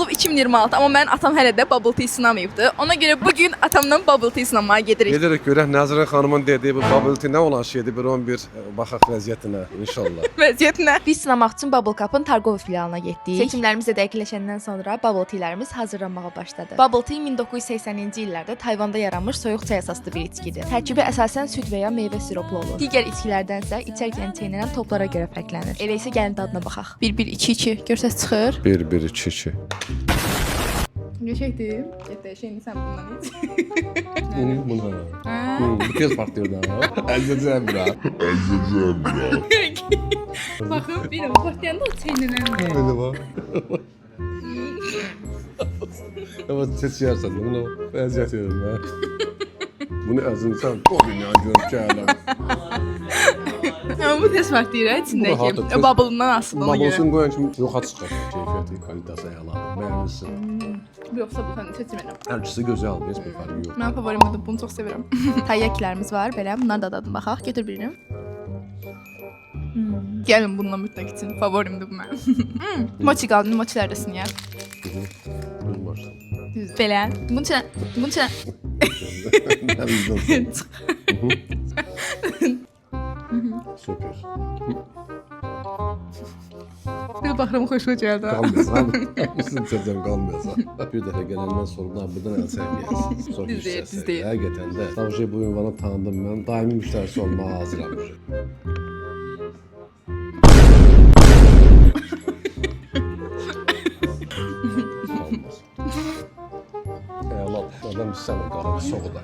olub 2026, amma mənim atam hələ də bubble tea sınamayıbdı. Ona görə bugün atamdan bubble tea sınamaya gedirik. Gedirik görək Nəzrin xanımın dediyi bu bubble tea nə olan şeydir, bir 11 baxaq vəziyyətinə inşallah. Vəziyyət nə? Biz sınamaq üçün Bubble Cup-ın Targov filialına getdik. Seçimlərimiz də dəqiqləşəndən sonra bubble tea-lərimiz hazırlanmağa başladı. Bubble tea 1980-ci illərdə Tayvanda yaranmış soyuq çay əsaslı bir içkidir. Tərkibi əsasən süd və ya meyvə siroplu olur. Digər içkilərdənsə içərkən çeynənən toplara görə fərqlənir. Elə isə gəlin dadına baxaq. 1-1-2-2 görsəz çıxır. 1-1-2-2. Geçəkdir. Getdi, şeyini sən bundan iç. Bu kez partlayır da. Əzəcəm bura. Baxın, bir o partlayanda o çeynənən. Öyle var. Ama ses yersen de bunu eziyet ederim ha. Bunu əzinsən, o dünya görkələm. Amma bu test partlayır içindəki. Bubble-dan asıldığına görə. Bubble-sını qoyan kimi yoxa çıxar. Keyfiyyəti, kalitəsi əla. Bəyənirsin. Yoxsa bu təni seçmirəm. Hər ikisi gözəl, heç bir fərqi yox. Mənim favorim budur, bunu çox sevirəm. Tayyaklərimiz var, belə. Bunlar da dadına baxaq. Götür birini. Gəlin bununla mütləq için. Favorimdir bu mənim. Mochi qaldı, mochilər də sınıyaq. Düz başlayalım. Düz. Belə. Bunun içinə, bunun içinə. Nə bizdən Süper. Bir baxıram, xoşuma gəldi. Qalmayasın, hamısını içəcəm qalmayasın. Bir dəfə gələndən sonra buradan əl çəkməyəsin. Sonra Düz deyir, düz deyir. Həqiqətən də. Davşe bu ünvanı tanıdım mən. Daimi müştərisi olmağa hazıram. Olmaz. Adam bir sənə qalır, soğuda.